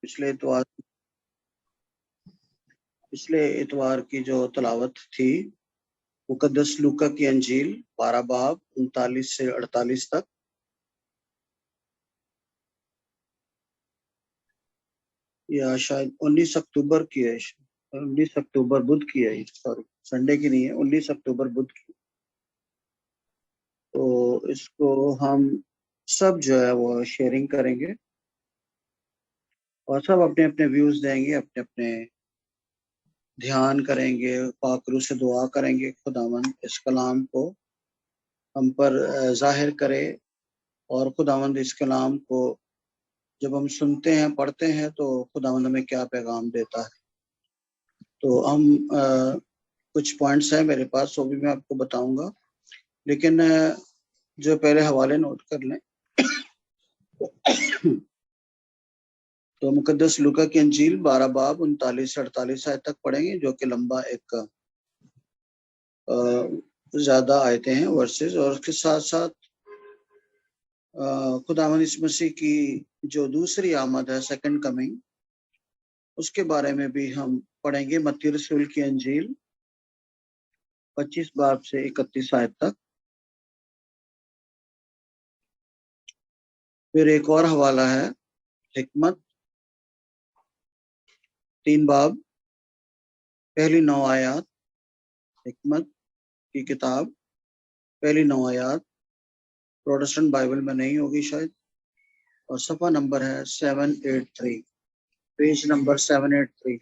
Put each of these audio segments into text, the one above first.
پچھلے اتوار کی جو تلاوت تھی مقدس لوکا کی انجیل 12 باب 39 سے 48 تک، یا شاید 19 اکتوبر کی ہے، 19 اکتوبر بدھ کی ہے، سوری سنڈے کی نہیں ہے، 19 اکتوبر بدھ کی۔ تو اس کو ہم سب جو ہے وہ شیئرنگ کریں گے اور سب اپنے اپنے ویوز دیں گے، اپنے اپنے دھیان کریں گے، پاک روح سے دعا کریں گے خداوند اس کلام کو ہم پر ظاہر کرے، اور خداوند اس کلام کو جب ہم سنتے ہیں پڑھتے ہیں تو خداوند ہمیں کیا پیغام دیتا ہے۔ تو ہم کچھ پوائنٹس ہیں میرے پاس، وہ بھی میں آپ کو بتاؤں گا، لیکن جو پہلے حوالے نوٹ کر لیں۔ تو مقدس لوکا کی انجیل 12 باب 39 سے 48 آیت تک پڑھیں گے، جو کہ لمبا ایک زیادہ آیتیں ہیں ورسز، اور اس کے ساتھ ساتھ خداوند یسوع مسیح کی جو دوسری آمد ہے، سیکنڈ کمنگ، اس کے بارے میں بھی ہم پڑھیں گے۔ متی رسول کی انجیل 25 باب سے 31 آیت تک۔ پھر ایک اور حوالہ ہے حکمت 3 باب پہلی 9 آیات، حکمت کی کتاب پہلی 9 آیات، پروٹسٹنٹ بائبل میں نہیں ہوگی شاید، اور صفحہ نمبر ہے 783، پیج نمبر 783۔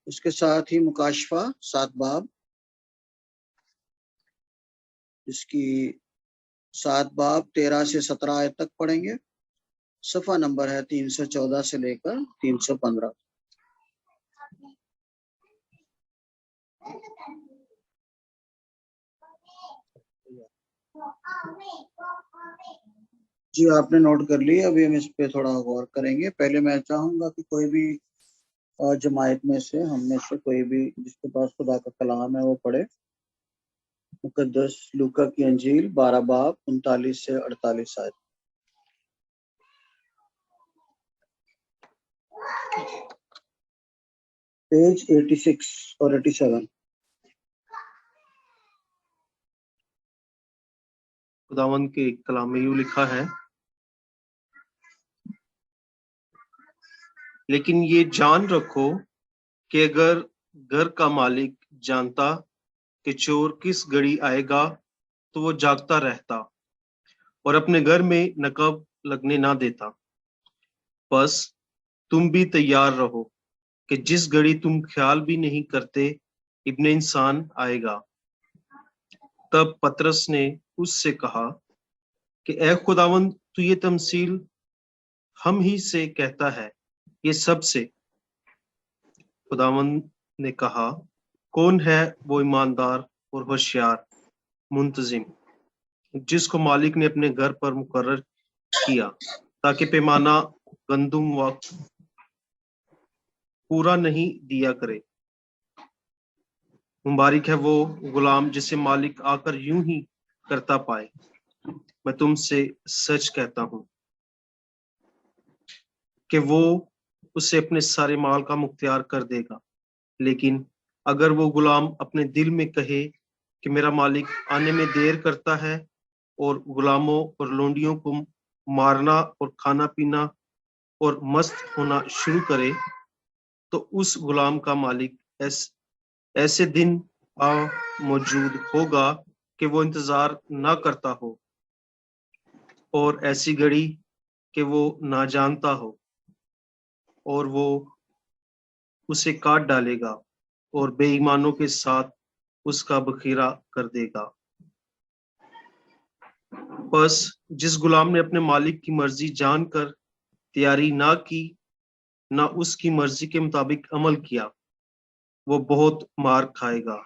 اس کے ساتھ ہی مکاشفہ 7 باب، اس کی 7 باب 13 سے 17 آیت تک پڑھیں گے، صفحہ نمبر ہے 314 سے لے کر 315۔ جی آپ نے نوٹ کر لی، ابھی ہم اس پہ تھوڑا غور کریں گے۔ پہلے میں چاہوں گا کہ کوئی بھی جماعت میں سے، ہم میں سے کوئی بھی جس کے پاس خدا کا کلام ہے وہ پڑھے مقدس لوکا کی انجیل 12 باب 39 سے 48 آیت۔ پیج 86 اور 87۔ خداوند کے کلام میں یوں لکھا ہے، لیکن یہ جان رکھو کہ اگر گھر کا مالک جانتا کہ چور کس گھڑی آئے گا تو وہ جاگتا رہتا اور اپنے گھر میں نقب لگنے نہ دیتا۔ بس تم بھی تیار رہو کہ جس گھڑی تم خیال بھی نہیں کرتے ابن انسان آئے گا۔ تب پترس نے اس سے کہا کہ اے خداوند، تو یہ تمثیل ہم ہی سے کہتا ہے یہ سب سے؟ خداوند نے کہا، کون ہے وہ ایماندار اور ہوشیار منتظم جس کو مالک نے اپنے گھر پر مقرر کیا تاکہ پیمانہ گندم وقت پورا نہیں دیا کرے۔ مبارک ہے وہ غلام جسے مالک آ کر یوں ہی کرتا پائے۔ میں تم سے سچ کہتا ہوں کہ وہ اسے اپنے سارے مال کا مختیار کر دے گا۔ لیکن اگر وہ غلام اپنے دل میں کہے کہ میرا مالک آنے میں دیر کرتا ہے، اور غلاموں اور لونڈیوں کو مارنا اور کھانا پینا اور مست ہونا شروع کرے، تو اس غلام کا مالک ایسے دن موجود ہوگا کہ وہ انتظار نہ کرتا ہو، اور ایسی گھڑی کہ وہ نہ جانتا ہو، اور وہ اسے کاٹ ڈالے گا اور بے ایمانوں کے ساتھ اس کا بخیرہ کر دے گا۔ بس جس غلام نے اپنے مالک کی مرضی جان کر تیاری نہ کی، نہ اس کی مرضی کے مطابق عمل کیا، وہ بہت مار کھائے گا،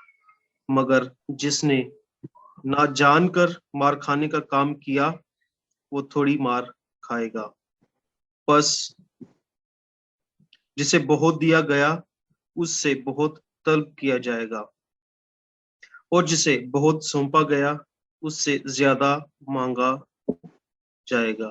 مگر جس نے نہ جان کر مار کھانے کا کام کیا، وہ تھوڑی مار کھائے گا۔ بس جسے بہت دیا گیا اس سے بہت طلب کیا جائے گا، اور جسے بہت سونپا گیا اس سے زیادہ مانگا جائے گا۔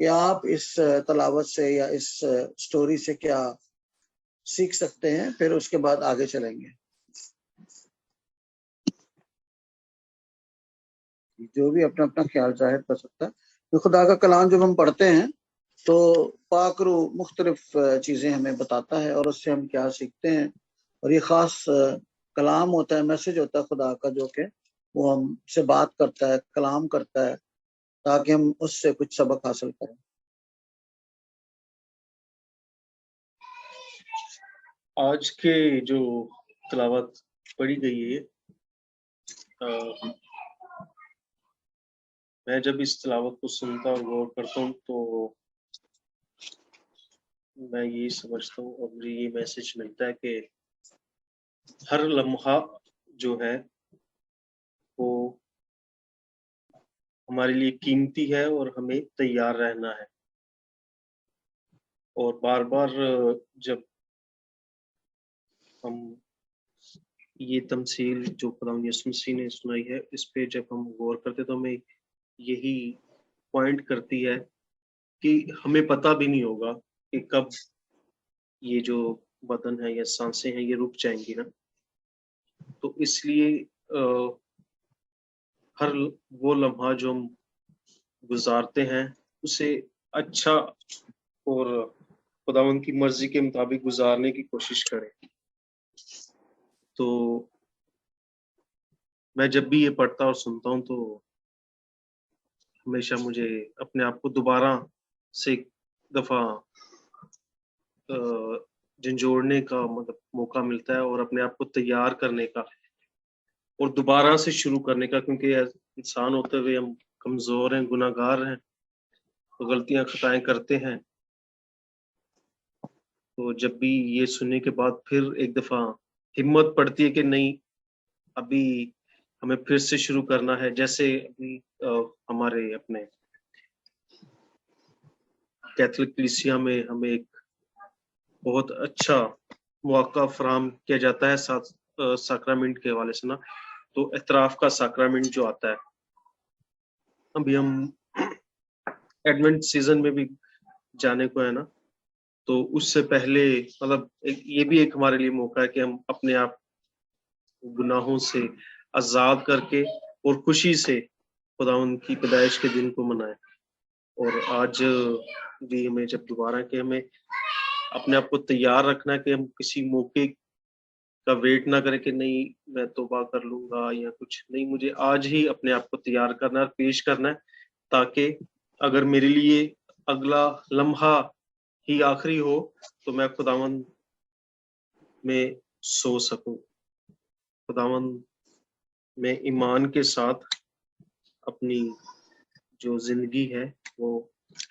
کہ آپ اس تلاوت سے یا اس سٹوری سے کیا سیکھ سکتے ہیں، پھر اس کے بعد آگے چلیں گے. جو بھی اپنا اپنا خیال ظاہر کر سکتا ہے. تو خدا کا کلام جب ہم پڑھتے ہیں تو پاک روح مختلف چیزیں ہمیں بتاتا ہے اور اس سے ہم کیا سیکھتے ہیں. اور یہ خاص کلام ہوتا ہے، میسج ہوتا ہے خدا کا، جو کہ وہ ہم سے بات کرتا ہے، کلام کرتا ہے، تاکہ ہم اس سے کچھ سبق حاصل کریں. آج کے جو تلاوت پڑھی گئی ہے، میں جب اس تلاوت کو سنتا اور غور کرتا ہوں تو میں یہ سمجھتا ہوں اور مجھے یہ میسج ملتا ہے کہ ہر لمحہ جو ہے وہ ہمارے لیے قیمتی ہے اور ہمیں تیار رہنا ہے. اور بار بار جب ہم یہ تمثیل جو خدا یسوع مسیح نے سنائی ہے اس پہ جب ہم غور کرتے تو ہمیں یہی پوائنٹ کرتی ہے کہ ہمیں پتہ بھی نہیں ہوگا کہ کب یہ جو بدن ہے یا سانسیں ہیں یہ رک جائیں گی نا. تو اس لیے ہر وہ لمحہ جو ہم گزارتے ہیں اسے اچھا اور خداوند کی مرضی کے مطابق گزارنے کی کوشش کریں. تو میں جب بھی یہ پڑھتا اور سنتا ہوں تو ہمیشہ مجھے اپنے آپ کو دوبارہ سے ایک دفعہ جھنجھوڑنے کا مطلب موقع ملتا ہے اور اپنے آپ کو تیار کرنے کا اور دوبارہ سے شروع کرنے کا، کیونکہ انسان ہوتے ہوئے ہم کمزور ہیں، گناہ گار ہیں، غلطیاں خطائیں کرتے ہیں. تو جب بھی یہ سننے کے بعد پھر ایک دفعہ ہمت پڑتی ہے کہ نہیں، ابھی ہمیں پھر سے شروع کرنا ہے. جیسے ابھی ہمارے اپنے کیتھولک کلیسیا میں ہمیں ایک بہت اچھا موقع فراہم کیا جاتا ہے ساتھ ساکرامنٹ کے حوالے سے نا. تو اعتراف کا ساکرامنٹ جو آتا ہے، ابھی ہم ایڈونٹ سیزن میں بھی جانے کو ہے نا، تو اس سے پہلے مطلب یہ بھی ایک ہمارے لیے موقع ہے کہ ہم اپنے آپ گناہوں سے آزاد کر کے اور خوشی سے خداوند کی پیدائش کے دن کو منائیں. اور آج بھی ہمیں جب دوبارہ کہ ہمیں اپنے آپ کو تیار رکھنا ہے کہ ہم کسی موقع کا ویٹ نہ کریں کہ نہیں میں توبہ کر لوں گا یا کچھ نہیں. مجھے آج ہی اپنے آپ کو تیار کرنا ہے اور پیش کرنا ہے، تاکہ اگر میرے لیے اگلا لمحہ ہی آخری ہو تو میں خداوند میں سو سکوں، خداوند میں ایمان کے ساتھ اپنی جو زندگی ہے وہ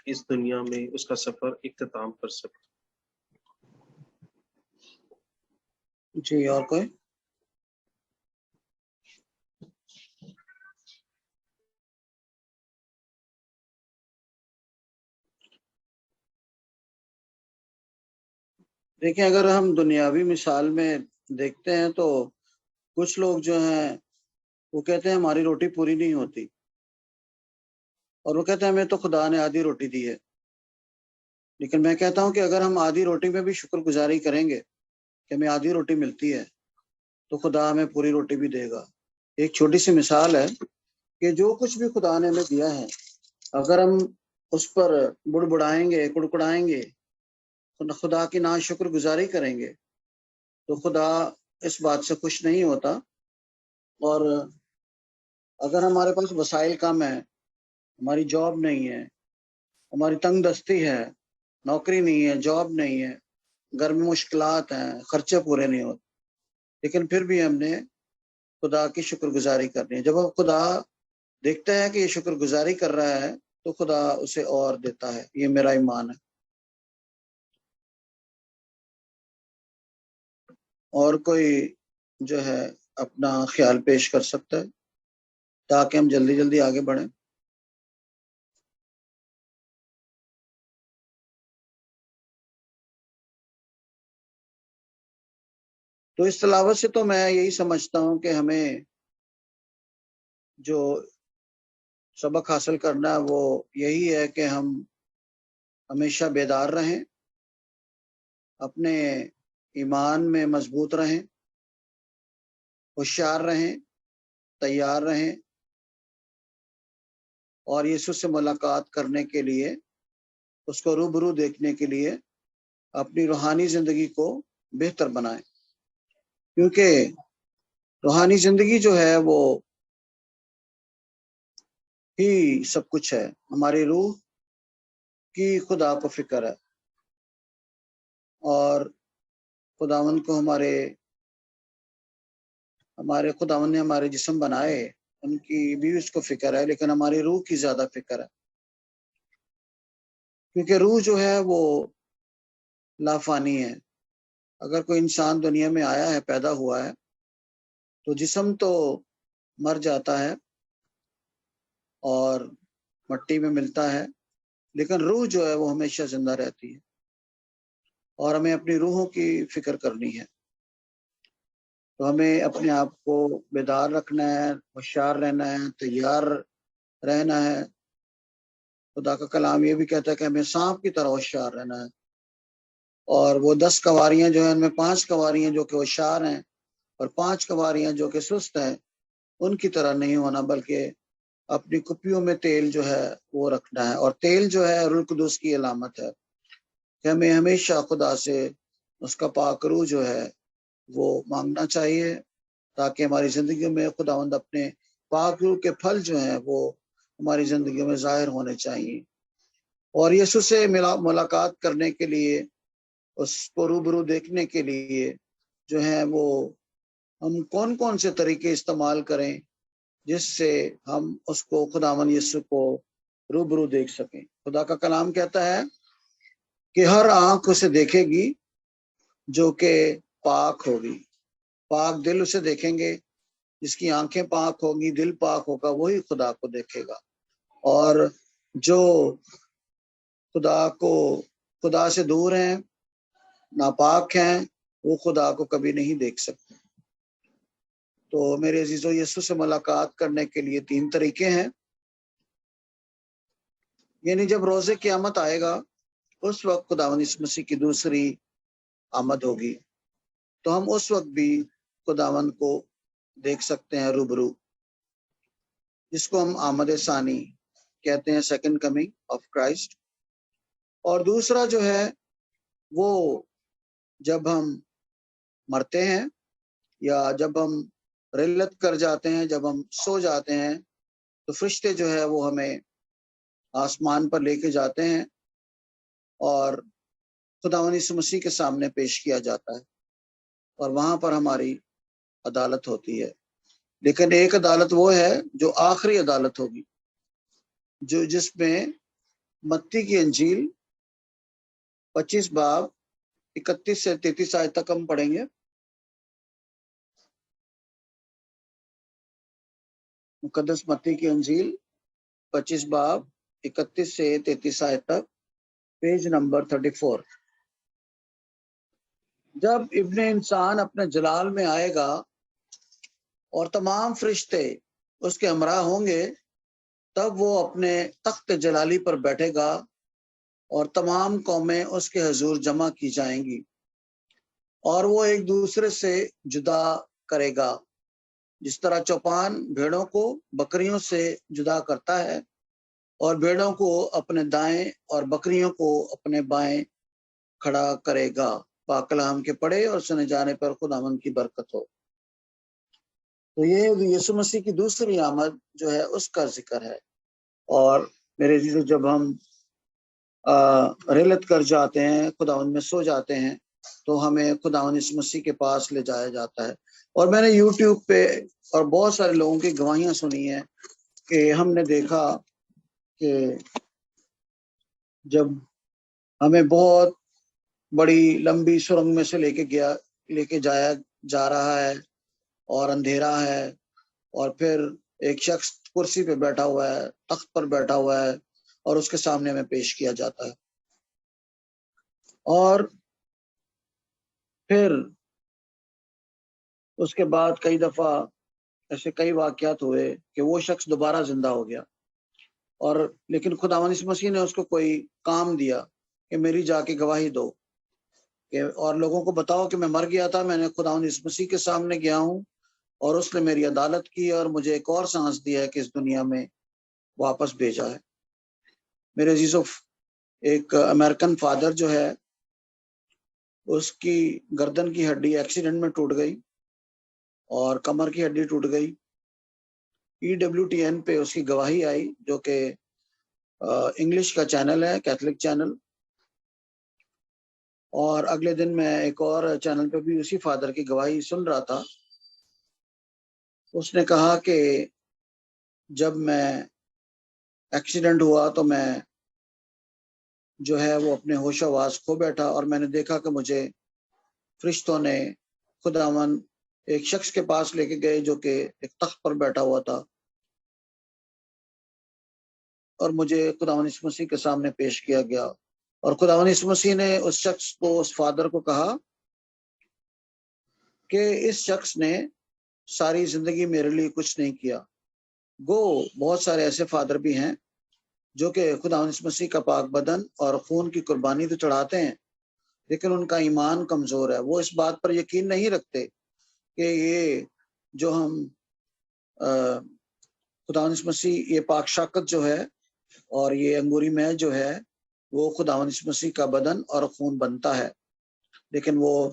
اس دنیا میں اس کا سفر اختتام کر سکوں. جی اور کوئی؟ دیکھیں، اگر ہم دنیاوی مثال میں دیکھتے ہیں تو کچھ لوگ جو ہیں وہ کہتے ہیں ہماری روٹی پوری نہیں ہوتی، اور وہ کہتے ہیں ہمیں تو خدا نے آدھی روٹی دی ہے. لیکن میں کہتا ہوں کہ اگر ہم آدھی روٹی میں بھی شکر گزاری کریں گے کہ ہمیں آدھی روٹی ملتی ہے تو خدا ہمیں پوری روٹی بھی دے گا. ایک چھوٹی سی مثال ہے کہ جو کچھ بھی خدا نے ہمیں دیا ہے، اگر ہم اس پر بڑبڑائیں گے، کڑکڑائیں گے، خدا کی نا شکر گزاری کریں گے تو خدا اس بات سے خوش نہیں ہوتا. اور اگر ہمارے پاس وسائل کم ہے، ہماری جاب نہیں ہے، ہماری تنگ دستی ہے، نوکری نہیں ہے، جاب نہیں ہے، گھر میں مشکلات ہیں، خرچے پورے نہیں ہوتے، لیکن پھر بھی ہم نے خدا کی شکر گزاری کرنی ہے. جب وہ خدا دیکھتا ہے کہ یہ شکر گزاری کر رہا ہے تو خدا اسے اور دیتا ہے. یہ میرا ایمان ہے. اور کوئی جو ہے اپنا خیال پیش کر سکتا ہے تاکہ ہم جلدی جلدی آگے بڑھیں. تو اس تلاوت سے تو میں یہی سمجھتا ہوں کہ ہمیں جو سبق حاصل کرنا ہے وہ یہی ہے کہ ہم ہمیشہ بیدار رہیں، اپنے ایمان میں مضبوط رہیں، ہوشیار رہیں، تیار رہیں، اور یسوع سے ملاقات کرنے کے لیے، اس کو روبرو دیکھنے کے لیے اپنی روحانی زندگی کو بہتر بنائیں، کیونکہ روحانی زندگی جو ہے وہ ہی سب کچھ ہے۔ ہماری روح کی خدا کو فکر ہے، اور خداوند کو ہمارے خداوند نے ہمارے جسم بنائے، ان کی بھی اس کو فکر ہے، لیکن ہماری روح کی زیادہ فکر ہے، کیونکہ روح جو ہے وہ لافانی ہے۔ اگر کوئی انسان دنیا میں آیا ہے، پیدا ہوا ہے، تو جسم تو مر جاتا ہے اور مٹی میں ملتا ہے، لیکن روح جو ہے وہ ہمیشہ زندہ رہتی ہے، اور ہمیں اپنی روحوں کی فکر کرنی ہے۔ تو ہمیں اپنے آپ کو بیدار رکھنا ہے، ہوشیار رہنا ہے، تیار رہنا ہے۔ خدا کا کلام یہ بھی کہتا ہے کہ ہمیں سانپ کی طرح ہوشیار رہنا ہے، اور وہ 10 کنواریاں جو ہیں، ان میں 5 کنواریاں جو کہ ہوشیار ہیں اور 5 کنواریاں جو کہ سست ہیں، ان کی طرح نہیں ہونا، بلکہ اپنی کپیوں میں تیل جو ہے وہ رکھنا ہے۔ اور تیل جو ہے روح القدس کی علامت ہے کہ ہمیں ہمیشہ خدا سے اس کا پاک روح جو ہے وہ مانگنا چاہیے، تاکہ ہماری زندگیوں میں خداوند اپنے پاک روح کے پھل جو ہیں وہ ہماری زندگیوں میں ظاہر ہونے چاہیے۔ اور یسوع سے ملاقات کرنے کے لیے، اس کو روبرو دیکھنے کے لیے جو ہے وہ ہم کون کون سے طریقے استعمال کریں، جس سے ہم اس کو خداوند یسوع کو روبرو دیکھ سکیں۔ خدا کا کلام کہتا ہے کہ ہر آنکھ اسے دیکھے گی جو کہ پاک ہوگی۔ پاک دل اسے دیکھیں گے، جس کی آنکھیں پاک ہوگی، دل پاک ہوگا، وہی خدا کو دیکھے گا۔ اور جو خدا سے دور ہیں، ناپاک ہیں، وہ خدا کو کبھی نہیں دیکھ سکتے۔ تو میرے عزیزو، یسوع سے ملاقات کرنے کے لیے 3 طریقے ہیں۔ یعنی جب روز قیامت آئے گا، اس وقت خداوند یسوع مسیح کی دوسری آمد ہوگی، تو ہم اس وقت بھی خداوند کو دیکھ سکتے ہیں روبرو، جس کو ہم آمد ثانی کہتے ہیں، سیکنڈ کمنگ آف کرائسٹ۔ اور دوسرا جو ہے وہ جب ہم مرتے ہیں، یا جب ہم رحلت کر جاتے ہیں، جب ہم سو جاتے ہیں، تو فرشتے جو ہے وہ ہمیں آسمان پر لے کے جاتے ہیں اور خداوند یسوع مسیح کے سامنے پیش کیا جاتا ہے، اور وہاں پر ہماری عدالت ہوتی ہے۔ لیکن ایک عدالت وہ ہے جو آخری عدالت ہوگی، جس میں متی کی انجیل 25 باب 31 سے 33 آیت تک ہم پڑھیں گے۔ مقدس متی کی انجیل 25 باب 31 سے 33 آیت تک، پیج نمبر 34۔ جب ابن انسان اپنے جلال میں آئے گا اور تمام فرشتے اس کے ہمراہ ہوں گے، تب وہ اپنے تخت جلالی پر بیٹھے گا اور تمام قومیں اس کے حضور جمع کی جائیں گی، اور وہ ایک دوسرے سے جدا کرے گا، جس طرح چوپان بھیڑوں کو بکریوں سے جدا کرتا ہے، اور بھیڑوں کو اپنے دائیں اور بکریوں کو اپنے بائیں کھڑا کرے گا۔ پاک کلام کے پڑھے اور سنے جانے پر خداوند کی برکت ہو۔ تو یہ یسوع مسیح کی دوسری آمد جو ہے اس کا ذکر ہے۔ اور میرے عزیزو، جب ہم رحلت کر جاتے ہیں، خداوند میں سو جاتے ہیں، تو ہمیں خداوند یسوع مسیح کے پاس لے جایا جاتا ہے۔ اور میں نے یوٹیوب پہ اور بہت سارے لوگوں کی گواہیاں سنی ہیں کہ ہم نے دیکھا کہ جب ہمیں بہت بڑی لمبی سرنگ میں سے لے کے جایا جا رہا ہے، اور اندھیرا ہے، اور پھر ایک شخص کرسی پہ بیٹھا ہوا ہے، تخت پر بیٹھا ہوا ہے، اور اس کے سامنے میں پیش کیا جاتا ہے۔ اور پھر اس کے بعد کئی دفعہ ایسے کئی واقعات ہوئے کہ وہ شخص دوبارہ زندہ ہو گیا، اور لیکن خداوند یسوع مسیح نے اس کو کوئی کام دیا، کہ میری جا کے گواہی دو کہ اور لوگوں کو بتاؤ کہ میں مر گیا تھا، میں نے خداوند یسوع مسیح کے سامنے گیا ہوں اور اس نے میری عدالت کی اور مجھے ایک اور سانس دیا ہے کہ اس دنیا میں واپس بھیجا ہے۔ میرے عزیزو، ایک امریکن فادر جو ہے، اس کی گردن کی ہڈی ایکسیڈنٹ میں ٹوٹ گئی اور کمر کی ہڈی ٹوٹ گئی۔ EWTN پہ اس کی گواہی آئی، جو کہ انگلش کا چینل ہے، کیتھولک چینل، اور اگلے دن میں ایک اور چینل پہ بھی اسی فادر کی گواہی سن رہا تھا۔ اس نے کہا کہ جب میں ایکسیڈنٹ ہوا تو میں جو ہے وہ اپنے ہوش و حواس کھو بیٹھا، اور میں نے دیکھا کہ مجھے فرشتوں نے خداوند ایک شخص کے پاس لے کے گئے جو کہ ایک تخت پر بیٹھا ہوا تھا، اور مجھے خداوند یسوع مسیح کے سامنے پیش کیا گیا، اور خداوند یسوع مسیح نے اس شخص کو، اس فادر کو کہا کہ اس شخص نے ساری زندگی میرے لیے کچھ نہیں کیا۔ گو بہت سارے ایسے فادر بھی ہیں جو کہ خداوند یسوع مسیح کا پاک بدن اور خون کی قربانی تو چڑھاتے ہیں، لیکن ان کا ایمان کمزور ہے۔ وہ اس بات پر یقین نہیں رکھتے کہ یہ جو ہم خداوند یسوع مسیح، یہ پاک شاکت جو ہے اور یہ انگوری میں جو ہے وہ خداوند یسوع مسیح کا بدن اور خون بنتا ہے، لیکن وہ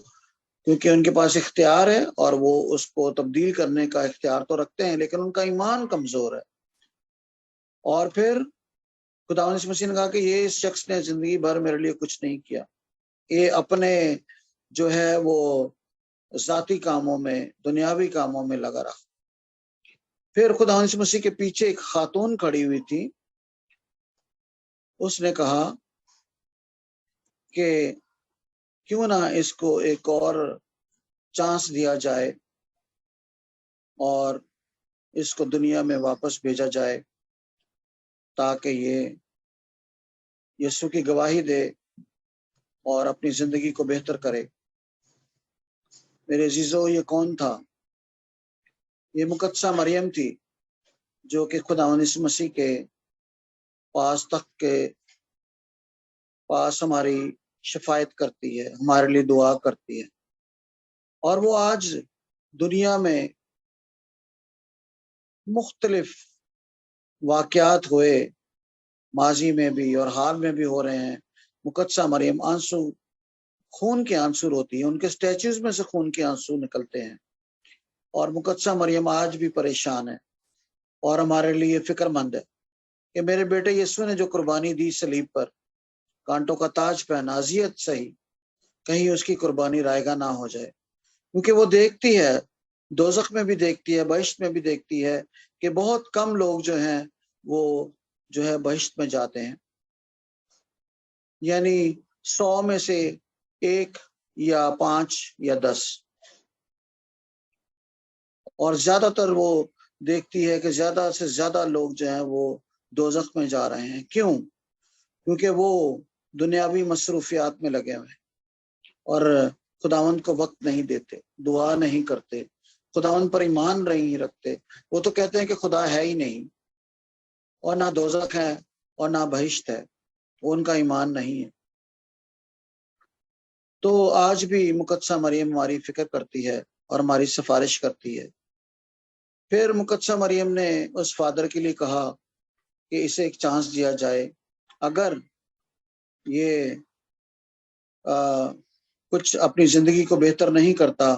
کیونکہ ان کے پاس اختیار ہے اور وہ اس کو تبدیل کرنے کا اختیار تو رکھتے ہیں، لیکن ان کا ایمان کمزور ہے۔ اور پھر خداوند یسوع مسیح نے کہا کہ یہ اس شخص نے زندگی بھر میرے لیے کچھ نہیں کیا، یہ اپنے جو ہے وہ ذاتی کاموں میں، دنیاوی کاموں میں لگا رہا۔ پھر خداوند یسوع مسیح کے پیچھے ایک خاتون کھڑی ہوئی تھی، اس نے کہا کہ کیوں نہ اس کو ایک اور چانس دیا جائے اور اس کو دنیا میں واپس بھیجا جائے تاکہ یہ یسوع کی گواہی دے اور اپنی زندگی کو بہتر کرے۔ میرے عزیزو، یہ کون تھا؟ یہ مقدسہ مریم تھی، جو کہ خداوند یسوع مسیح کے پاس، تخت کے پاس ہماری شفاعت کرتی ہے، ہمارے لیے دعا کرتی ہے، اور وہ آج دنیا میں مختلف واقعات ہوئے، ماضی میں بھی اور حال میں بھی ہو رہے ہیں۔ مقدسہ مریم آنسو، خون کے آنسو روتی ہے، ان کے سٹیچوز میں سے خون کے آنسو نکلتے ہیں، اور مقدسہ مریم آج بھی پریشان ہے اور ہمارے لیے فکر مند ہے کہ میرے بیٹے یسوع نے جو قربانی دی صلیب پر، کانٹوں کا تاج پہنا، اذیت سہی، کہیں اس کی قربانی رائگاں نہ ہو جائے، کیونکہ وہ دیکھتی ہے، دوزخ میں بھی دیکھتی ہے، بہشت میں بھی دیکھتی ہے کہ بہت کم لوگ جو ہیں وہ جو ہے بہشت میں جاتے ہیں، یعنی 100 میں سے 1 یا 5 یا 10، اور زیادہ تر وہ دیکھتی ہے کہ زیادہ سے زیادہ لوگ جو ہیں وہ دوزخ میں جا رہے ہیں۔ کیوں؟ کیونکہ وہ دنیاوی مصروفیات میں لگے ہوئے ہیں اور خداوند کو وقت نہیں دیتے، دعا نہیں کرتے، خداوند پر ایمان نہیں رکھتے۔ وہ تو کہتے ہیں کہ خدا ہے ہی نہیں، اور نہ دوزخ ہے اور نہ بہشت ہے، وہ ان کا ایمان نہیں ہے۔ تو آج بھی مقدسہ مریم ہماری فکر کرتی ہے اور ہماری سفارش کرتی ہے۔ پھر مقدسہ مریم نے اس فادر کے لیے کہا کہ اسے ایک چانس دیا جائے، اگر یہ کچھ اپنی زندگی کو بہتر نہیں کرتا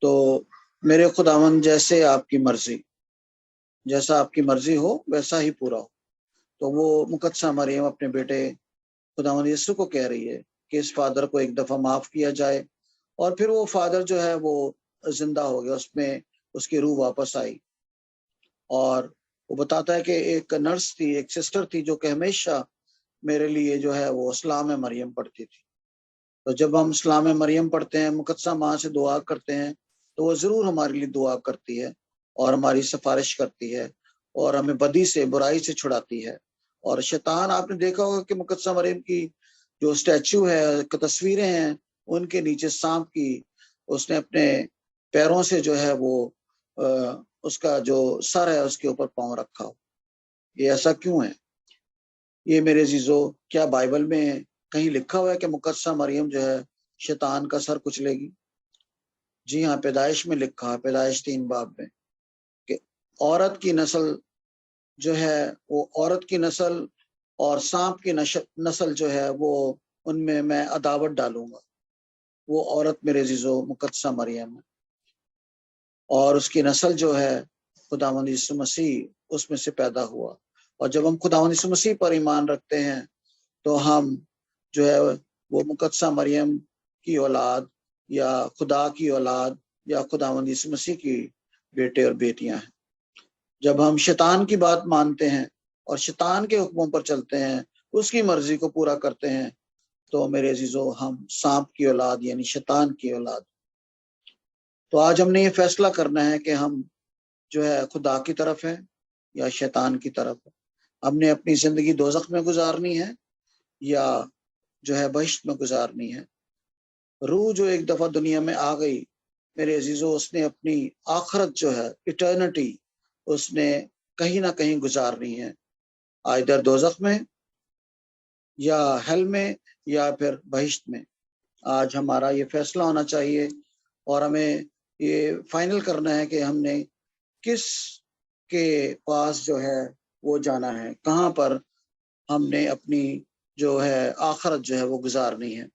تو میرے خداوند جیسے آپ کی مرضی، جیسا آپ کی مرضی ہو ویسا ہی پورا ہو۔ تو وہ مقدسہ مریم اپنے بیٹے خداوند یسوع کو کہہ رہی ہے کہ اس فادر کو ایک دفعہ معاف کیا جائے، اور پھر وہ فادر جو ہے وہ زندہ ہو گیا، اس میں اس کی روح واپس آئی، اور وہ بتاتا ہے کہ ایک نرس تھی، ایک سسٹر تھی جو کہ ہمیشہ میرے لیے جو ہے وہ اسلام مریم پڑھتی تھی۔ تو جب ہم اسلام مریم پڑھتے ہیں، مقدسہ ماں سے دعا کرتے ہیں، تو وہ ضرور ہمارے لیے دعا کرتی ہے اور ہماری سفارش کرتی ہے اور ہمیں بدی سے، برائی سے چھڑاتی ہے۔ اور شیطان، آپ نے دیکھا ہوگا کہ مقدسہ مریم کی جو اسٹیچو ہے، تصویریں ہیں، ان کے نیچے سانپ کی، اس نے اپنے پیروں سے جو ہے وہ اس کا جو سر ہے اس کے اوپر پاؤں رکھا ہو۔ یہ ایسا کیوں ہے؟ یہ میرے عزیزو، کیا بائبل میں کہیں لکھا ہوا ہے کہ مقدسہ مریم جو ہے شیطان کا سر کچلے گی؟ جی ہاں، پیدائش میں لکھا ہے، پیدائش 3 باب میں، کہ عورت کی نسل جو ہے وہ عورت کی نسل اور سانپ کی نسل جو ہے وہ ان میں عداوت ڈالوں گا۔ وہ عورت میرے عزیزو مقدسہ مریم ہے، اور اس کی نسل جو ہے خداوند یسوع مسیح اس میں سے پیدا ہوا۔ اور جب ہم خداوند یسوع مسیح پر ایمان رکھتے ہیں تو ہم جو ہے وہ مقدسہ مریم کی اولاد یا خدا کی اولاد یا خداوند یسوع مسیح کی بیٹے اور بیٹیاں ہیں۔ جب ہم شیطان کی بات مانتے ہیں اور شیطان کے حکموں پر چلتے ہیں، اس کی مرضی کو پورا کرتے ہیں، تو میرے عزیزو ہم سانپ کی اولاد یعنی شیطان کی اولاد۔ تو آج ہم نے یہ فیصلہ کرنا ہے کہ ہم جو ہے خدا کی طرف ہیں یا شیطان کی طرف ہے۔ ہم نے اپنی زندگی دوزخ میں گزارنی ہے یا جو ہے بہشت میں گزارنی ہے۔ روح جو ایک دفعہ دنیا میں آ گئی میرے عزیزو، اس نے اپنی آخرت جو ہے ایٹرنٹی اس نے کہیں نہ کہیں گزارنی ہے، آئدر دوزخ میں یا ہیل میں یا پھر بہشت میں۔ آج ہمارا یہ فیصلہ ہونا چاہیے اور ہمیں یہ فائنل کرنا ہے کہ ہم نے کس کے پاس جو ہے وہ جانا ہے، کہاں پر ہم نے اپنی جو ہے آخرت جو ہے وہ گزارنی ہے۔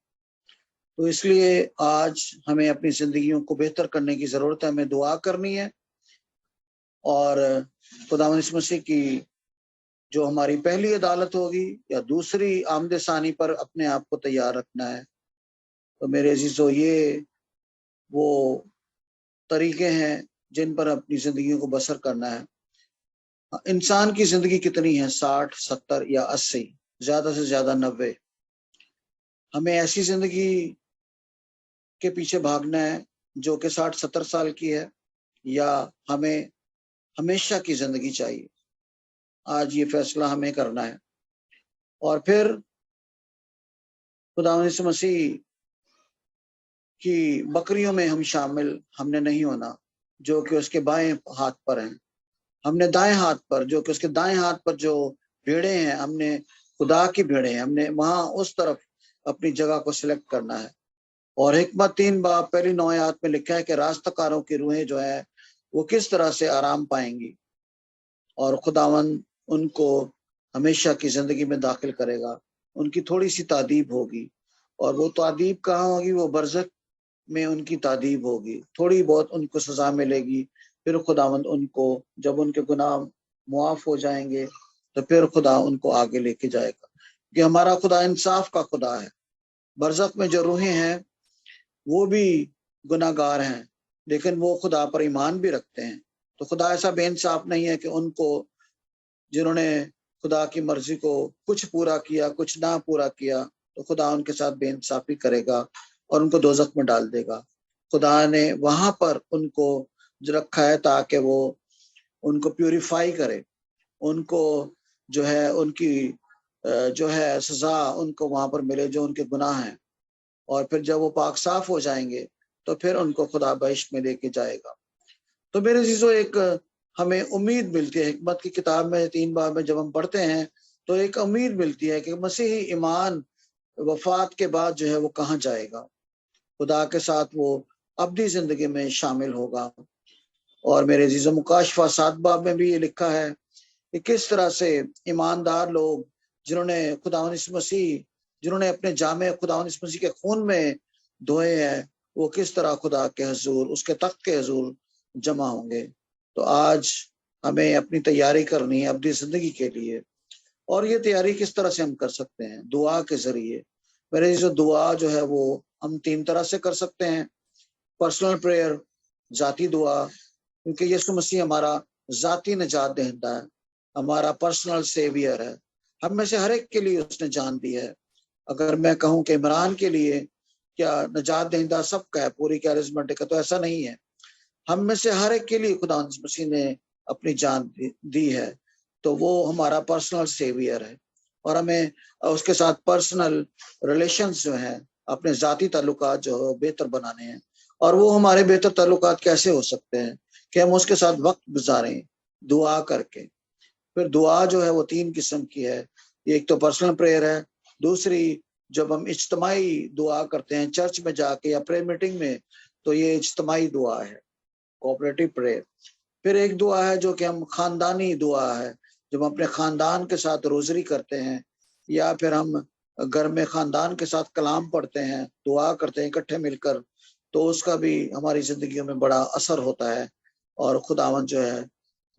تو اس لیے آج ہمیں اپنی زندگیوں کو بہتر کرنے کی ضرورت ہے، ہمیں دعا کرنی ہے، اور خداوند یسوع مسیح کی جو ہماری پہلی عدالت ہوگی یا دوسری آمد ثانی پر اپنے آپ کو تیار رکھنا ہے۔ تو میرے عزیزو یہ وہ طریقے ہیں جن پر اپنی زندگیوں کو بسر کرنا ہے۔ انسان کی زندگی کتنی ہے؟ 60، 70 یا 80، زیادہ سے زیادہ 90۔ ہمیں ایسی زندگی کے پیچھے بھاگنا ہے جو کہ 60-70 سال کی ہے، یا ہمیں ہمیشہ کی زندگی چاہیے؟ آج یہ فیصلہ ہمیں کرنا ہے۔ اور پھر خداوند یسوع مسیح کی بکریوں میں ہم نے نہیں ہونا جو کہ اس کے بائیں ہاتھ پر ہیں۔ ہم نے دائیں ہاتھ پر جو کہ اس کے دائیں ہاتھ پر جو بھیڑے ہیں، ہم نے خدا کی بھیڑے ہیں، ہم نے وہاں اس طرف اپنی جگہ کو سلیکٹ کرنا ہے۔ اور حکمت 3 باب پہلی 9 آیات میں لکھا ہے کہ راستہ کاروں کی روحیں جو ہے وہ کس طرح سے آرام پائیں گی، اور خداوند ان کو ہمیشہ کی زندگی میں داخل کرے گا۔ ان کی تھوڑی سی تعدیب ہوگی، اور وہ تعدیب کہاں ہوگی؟ وہ برزخ میں ان کی تعدیب ہوگی، تھوڑی بہت ان کو سزا ملے گی۔ پھر خداوند ان کو جب ان کے گناہ معاف ہو جائیں گے تو پھر خدا ان کو آگے لے کے جائے گا، کہ ہمارا خدا انصاف کا خدا ہے۔ برزخ میں جو روحیں ہیں وہ بھی گناہ گار ہیں، لیکن وہ خدا پر ایمان بھی رکھتے ہیں۔ تو خدا ایسا بے انصاف نہیں ہے کہ ان کو جنہوں نے خدا کی مرضی کو کچھ پورا کیا کچھ نہ پورا کیا تو خدا ان کے ساتھ بے انصافی کرے گا اور ان کو دوزخ میں ڈال دے گا۔ خدا نے وہاں پر ان کو رکھا ہے تاکہ وہ ان کو پیوریفائی کرے، ان کو جو ہے ان کی جو ہے سزا ان کو وہاں پر ملے جو ان کے گناہ ہیں، اور پھر جب وہ پاک صاف ہو جائیں گے تو پھر ان کو خدا بہشت میں لے کے جائے گا۔ تو میرے عزیزو ایک ہمیں امید ملتی ہے، حکمت کی کتاب میں 3 باب میں جب ہم پڑھتے ہیں تو ایک امید ملتی ہے کہ مسیحی ایمان وفات کے بعد جو ہے وہ کہاں جائے گا، خدا کے ساتھ وہ ابدی زندگی میں شامل ہوگا۔ اور میرے عزیزو مکاشفہ 7 باب میں بھی یہ لکھا ہے کہ کس طرح سے ایماندار لوگ جنہوں نے خداوند یسوع مسیح جنہوں نے اپنے جامع خداوند یسوع مسیح کے خون میں دھوئے ہیں، وہ کس طرح خدا کے حضور اس کے تخت کے حضور جمع ہوں گے۔ تو آج ہمیں اپنی تیاری کرنی ہے ابدی زندگی کے لیے، اور یہ تیاری کس طرح سے ہم کر سکتے ہیں؟ دعا کے ذریعے۔ میرے جو دعا جو ہے وہ ہم 3 طرح سے کر سکتے ہیں۔ پرسنل پریئر، ذاتی دعا، کیونکہ یسوع مسیح ہمارا ذاتی نجات دہندہ ہے، ہمارا پرسنل سیویئر ہے، ہم میں سے ہر ایک کے لیے اس نے جان دی ہے۔ اگر میں کہوں کہ عمران کے لیے کیا نجات دہندہ سب کا ہے، پوری کیرزمٹک کا، تو ایسا نہیں ہے۔ ہم میں سے ہر ایک کے لیے خدا مسیح نے اپنی جان دی ہے، تو وہ ہمارا پرسنل سیویئر ہے، اور ہمیں اس کے ساتھ پرسنل ریلیشنز جو ہیں، اپنے ذاتی تعلقات جو بہتر بنانے ہیں۔ اور وہ ہمارے بہتر تعلقات کیسے ہو سکتے ہیں؟ کہ ہم اس کے ساتھ وقت گزاریں دعا کر کے۔ پھر دعا جو ہے وہ 3 قسم کی ہے، ایک تو پرسنل پریئر ہے، دوسری جب ہم اجتماعی دعا کرتے ہیں چرچ میں جا کے یا پریئر میٹنگ میں تو یہ اجتماعی دعا ہے، کوآپریٹو پریئر۔ پھر ایک دعا ہے جو کہ ہم خاندانی دعا ہے، جب ہم اپنے خاندان کے ساتھ روزری کرتے ہیں یا پھر ہم گھر میں خاندان کے ساتھ کلام پڑھتے ہیں، دعا کرتے ہیں اکٹھے مل کر، تو اس کا بھی ہماری زندگیوں میں بڑا اثر ہوتا ہے اور خداوند جو ہے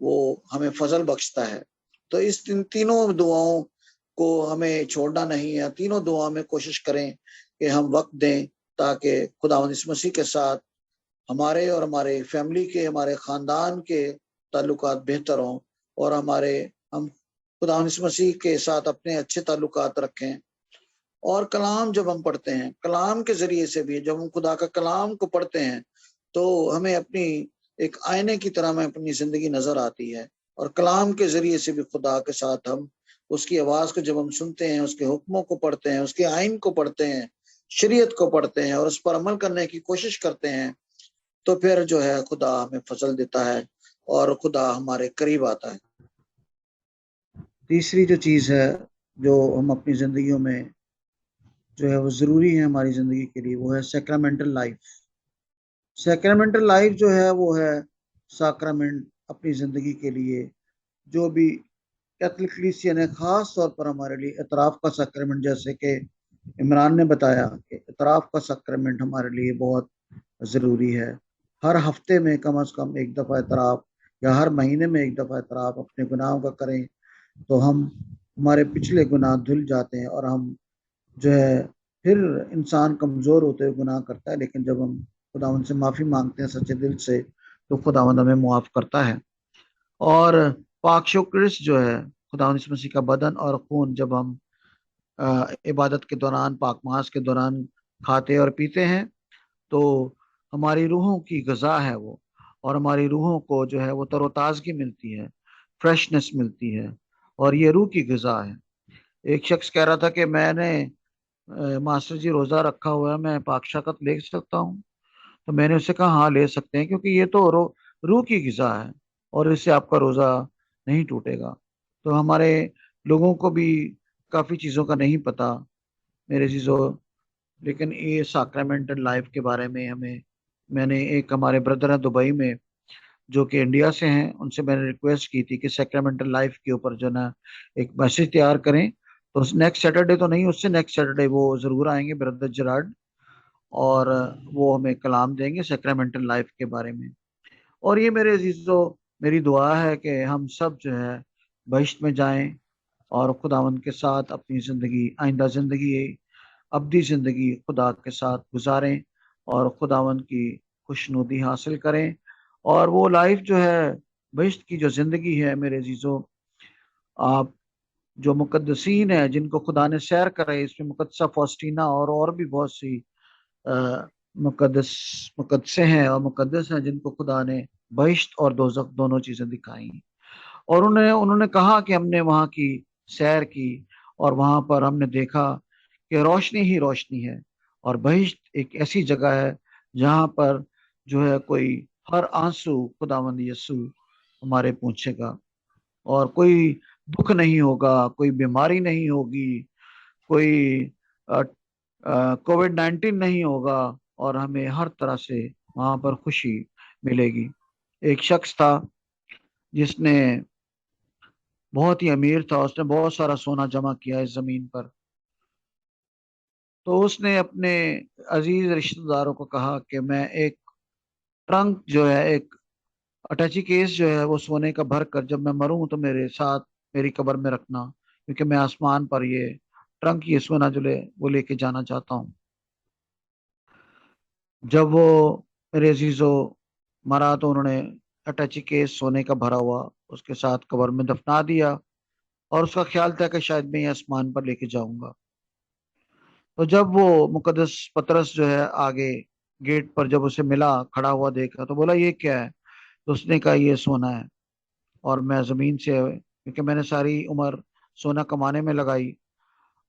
وہ ہمیں فضل بخشتا ہے۔ تو اس تینوں دعاؤں کو ہمیں چھوڑنا نہیں ہے، تینوں دعاؤں میں کوشش کریں کہ ہم وقت دیں تاکہ خداوند یسوع مسیح کے ساتھ ہمارے اور ہمارے فیملی کے، ہمارے خاندان کے تعلقات بہتر ہوں اور ہم خداوند یسوع مسیح کے ساتھ اپنے اچھے تعلقات رکھیں۔ اور کلام جب ہم پڑھتے ہیں، کلام کے ذریعے سے بھی جب ہم خدا کا کلام کو پڑھتے ہیں تو ہمیں اپنی ایک آئینے کی طرح ہمیں اپنی زندگی نظر آتی ہے، اور کلام کے ذریعے سے بھی خدا کے ساتھ ہم اس کی آواز کو جب ہم سنتے ہیں، اس کے حکموں کو پڑھتے ہیں، اس کے آئین کو پڑھتے ہیں، شریعت کو پڑھتے ہیں اور اس پر عمل کرنے کی کوشش کرتے ہیں، تو پھر جو ہے خدا ہمیں فضل دیتا ہے اور خدا ہمارے قریب آتا ہے۔ تیسری جو چیز ہے جو ہم اپنی زندگیوں میں جو ہے وہ ضروری ہے ہماری زندگی کے لیے، وہ ہے سیکرامنٹل لائف۔ سیکرامنٹل لائف جو ہے وہ ہے ساکرامنٹ اپنی زندگی کے لیے، جو بھی کیتھولک کلیسیا نے خاص طور پر ہمارے لیے اعتراف کا سیکرامنٹ، جیسے کہ عمران نے بتایا کہ اعتراف کا سیکرامنٹ ہمارے لیے بہت ضروری ہے۔ ہر ہفتے میں کم از کم ایک دفعہ اعتراف یا ہر مہینے میں ایک دفعہ اعتراف اپنے گناہوں کا کریں تو ہمارے پچھلے گناہ دھل جاتے ہیں، اور ہم جو ہے پھر انسان کمزور ہوتے ہوئے گناہ کرتا ہے، لیکن جب ہم خداوند سے معافی مانگتے ہیں سچے دل سے تو خداوند ہمیں معاف کرتا ہے۔ اور پاک شکرس جو ہے خداوند یسوع مسیح کا بدن اور خون جب ہم عبادت کے دوران، پاک ماس کے دوران کھاتے اور پیتے ہیں تو ہماری روحوں کی غذا ہے وہ، اور ہماری روحوں کو جو ہے وہ تر و تازگی ملتی ہے، فریشنس ملتی ہے، اور یہ روح کی غذا ہے۔ ایک شخص کہہ رہا تھا کہ میں نے ماسٹر جی روزہ رکھا ہوا ہے، میں پاک شکت لے سکتا ہوں؟ تو میں نے اسے کہا ہاں لے سکتے ہیں، کیونکہ یہ تو روح کی غذا ہے اور اس سے آپ کا روزہ نہیں ٹوٹے گا۔ تو ہمارے لوگوں کو بھی کافی چیزوں کا نہیں پتا میرے عزیزو، لیکن یہ ساکرامنٹل لائف کے بارے میں میں نے ایک ہمارے بردر ہیں دبئی میں جو کہ انڈیا سے ہیں، ان سے میں نے ریکویسٹ کی تھی کہ سیکرامنٹل لائف کے اوپر جو نا ایک میسج تیار کریں، تو نیکسٹ سیٹرڈے تو نہیں، اس سے نیکسٹ سیٹرڈے وہ ضرور آئیں گے بردر جرارڈ، اور وہ ہمیں کلام دیں گے سیکرامنٹل لائف کے بارے میں۔ اور یہ میرے عزیزو میری دعا ہے کہ ہم سب جو ہے بہشت میں جائیں اور خداوند کے ساتھ اپنی زندگی، آئندہ زندگی، ابدی زندگی خدا کے ساتھ گزاریں اور خداوند کی خوشنودی حاصل کریں، اور وہ لائف جو ہے بہشت کی جو زندگی ہے میرے عزیزو، آپ جو مقدسین ہیں جن کو خدا نے سیر کرے، اس میں مقدسہ فوسٹینا اور بھی بہت سی مقدسے ہیں اور مقدس ہیں جن کو خدا نے بہشت اور دوزخ دونوں چیزیں دکھائی، اور انہوں نے کہا کہ ہم نے وہاں کی سیر کی اور وہاں پر ہم نے دیکھا کہ روشنی ہی روشنی ہے، اور بہشت ایک ایسی جگہ ہے جہاں پر جو ہے کوئی ہر آنسو خداوند یسوع ہمارے پوچھے گا، اور کوئی دکھ نہیں ہوگا، کوئی بیماری نہیں ہوگی، کوئی کووڈ-19 نہیں ہوگا، اور ہمیں ہر طرح سے وہاں پر خوشی ملے گی۔ ایک شخص تھا جس نے بہت ہی امیر تھا، اس نے بہت سارا سونا جمع کیا اس زمین پر، تو اس نے اپنے عزیز رشتہ داروں کو کہا کہ میں ایک ٹرنک جو ہے، ایک اٹیچی کیس جو ہے وہ سونے کا بھر کر جب میں مروں تو میرے ساتھ میری قبر میں رکھنا، کیونکہ میں آسمان پر یہ ٹرنک، یہ سونا جو وہ لے کے جانا چاہتا ہوں۔ جب وہ میرے عزیزو مرا تو انہوں نے اٹیچی کیس سونے کا بھرا ہوا اس کے ساتھ قبر میں دفنا دیا، اور اس کا خیال تھا کہ شاید میں یہ آسمان پر لے کے جاؤں گا۔ تو جب وہ مقدس پطرس جو ہے آگے گیٹ پر جب اسے ملا کھڑا ہوا دیکھا تو بولا یہ کیا ہے؟ تو اس نے کہا یہ سونا ہے، اور میں زمین سے، کیونکہ میں نے ساری عمر سونا کمانے میں لگائی،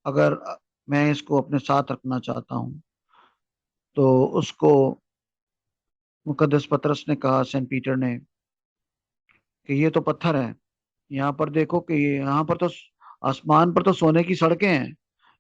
اگر میں اس کو اپنے ساتھ رکھنا چاہتا ہوں تو اس کو مقدس پطرس نے کہا، سینٹ پیٹر نے، کہ یہ تو پتھر ہے، یہاں پر دیکھو کہ یہاں پر تو آسمان پر تو سونے کی سڑکیں ہیں،